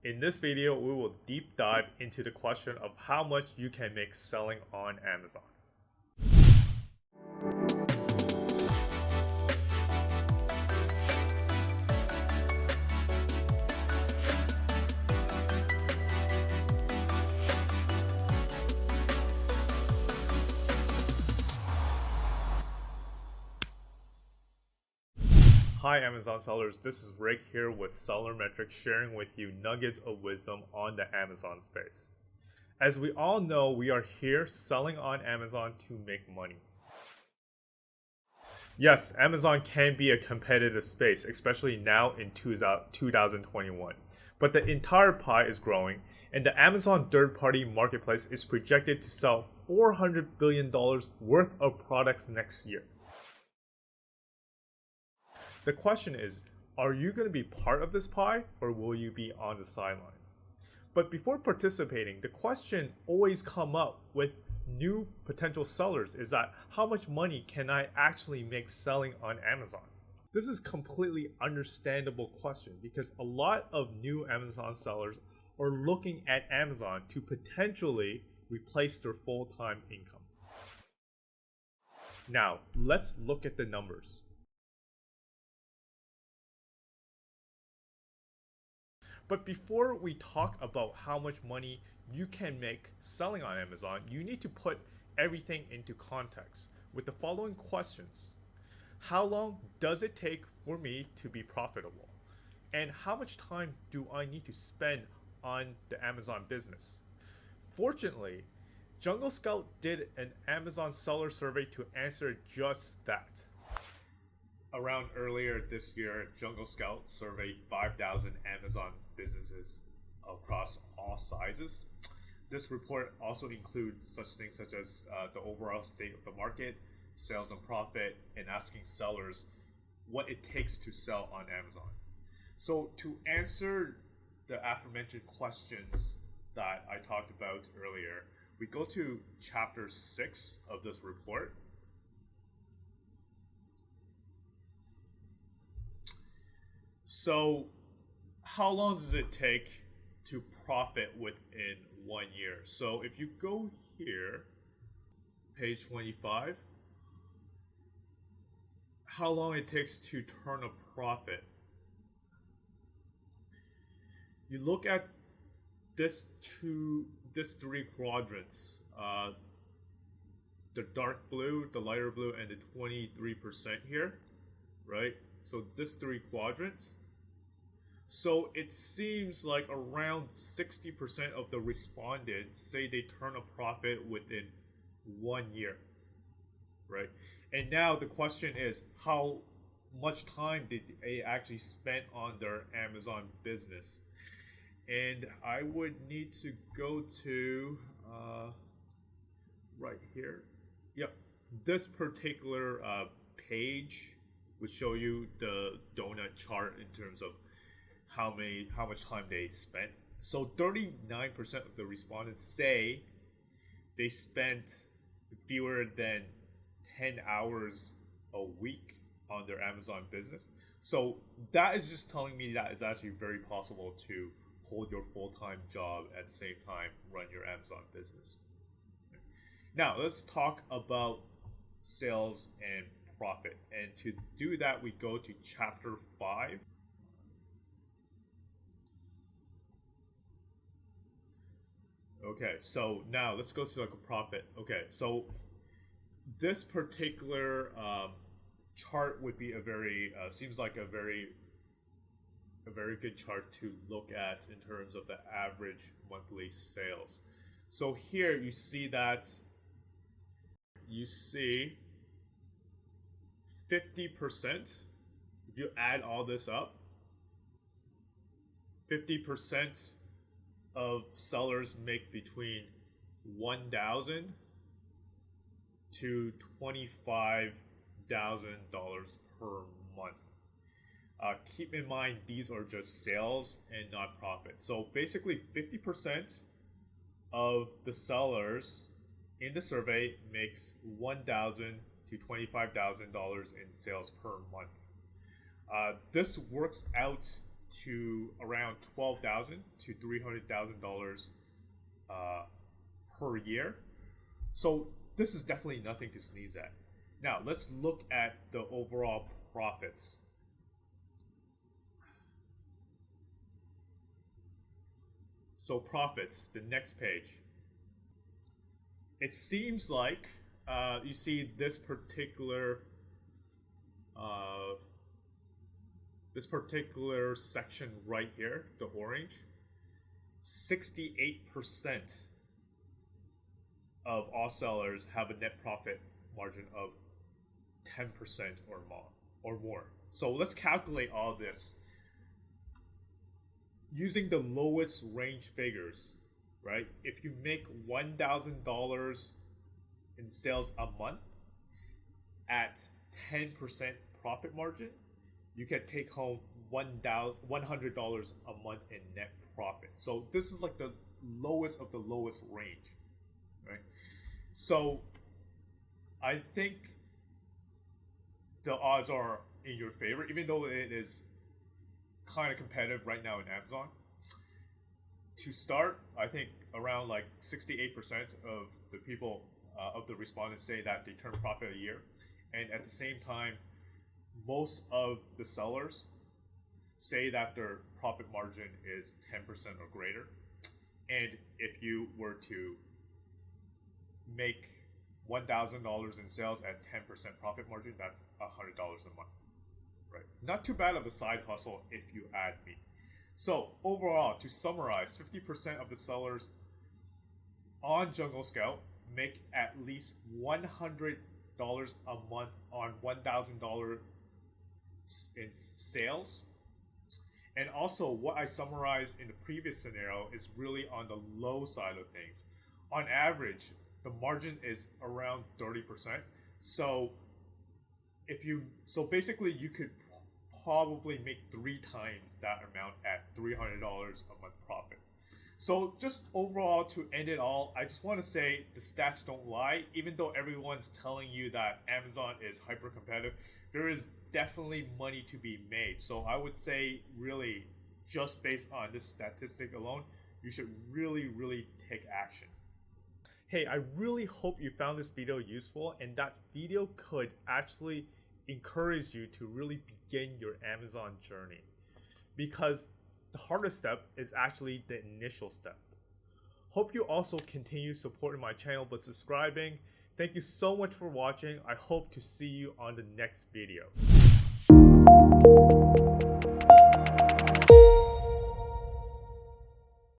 In this video, we will deep dive into the question of how much you can make selling on Amazon. Hi Amazon sellers, this is Rick here with SellerMetrics sharing with you nuggets of wisdom on the Amazon space. As we all know, we are here selling on Amazon to make money. Yes, Amazon can be a competitive space, especially now in 2021. But the entire pie is growing, and the Amazon third-party marketplace is projected to sell $400 billion worth of products next year. The question is, are you going to be part of this pie or will you be on the sidelines? But before participating, the question always comes up with new potential sellers is that how much money can I actually make selling on Amazon? This is a completely understandable question because a lot of new Amazon sellers are looking at Amazon to potentially replace their full-time income. Now, let's look at the numbers. But before we talk about how much money you can make selling on Amazon, you need to put everything into context with the following questions. How long does it take for me to be profitable? And how much time do I need to spend on the Amazon business? Fortunately, Jungle Scout did an Amazon seller survey to answer just that. Around earlier this year, Jungle Scout surveyed 5,000 Amazon businesses across all sizes. This report also includes such things such as the overall state of the market, sales and profit, and asking sellers what it takes to sell on Amazon. So to answer the aforementioned questions that I talked about earlier, we go to chapter 6 of this report. So how long does it take to profit within 1 year? So if you go here, page 25, how long it takes to turn a profit. You look at this three quadrants, the dark blue, the lighter blue, and the 23% here, right? So this three quadrants. So it seems like around 60% of the respondents say they turn a profit within 1 year, right? And now the question is, how much time did they actually spend on their Amazon business? And I would need to go to right here. Yep, this particular page would show you the donut chart in terms of how much time they spent. So 39% of the respondents say they spent fewer than 10 hours a week on their Amazon business. So that is just telling me that it's actually very possible to hold your full-time job at the same time run your Amazon business. Now let's talk about sales and profit. And to do that, we go to chapter 5. Okay, so now let's go to like a profit. Okay, so this particular chart would be a very seems like a very good chart to look at in terms of the average monthly sales. So here you see 50%. If you add all this up, 50% of sellers make between $1,000 to $25,000 per month. Keep in mind these are just sales and not profits. So basically 50% of the sellers in the survey makes $1,000 to $25,000 in sales per month. This works out to around $12,000 to $300,000 per year. So this is definitely nothing to sneeze at. Now let's look at the overall profits. So profits, the next page. It seems like you see this particular section right here, the orange. 68% of all sellers have a net profit margin of 10% or more. So let's calculate all this using the lowest range figures, right? If you make $1,000 in sales a month at 10% profit margin, you can take home $100 a month in net profit. So this is like the lowest of the lowest range, right? So I think the odds are in your favor, even though it is kind of competitive right now in Amazon. To start, I think around like 68% of the people, of the respondents say that they turn profit a year. And at the same time, most of the sellers say that their profit margin is 10% or greater. And if you were to make $1,000 in sales at 10% profit margin, that's $100 a month, right? Not too bad of a side hustle if you add me. So overall, to summarize, 50% of the sellers on Jungle Scout make at least $100 a month on $1,000 in sales. And also what I summarized in the previous scenario is really on the low side of things. On average, the margin is around 30%. So basically you could probably make 3 times that amount at $300 a month profit. So just overall, to end it all, I just want to say the stats don't lie. Even though everyone's telling you that Amazon is hyper competitive, there is definitely money to be made. So I would say really just based on this statistic alone, you should really take action. Hey, I really hope you found this video useful and that video could actually encourage you to really begin your Amazon journey, because the hardest step is actually the initial step. Hope you also continue supporting my channel by subscribing. Thank you so much for watching. I hope to see you on the next video.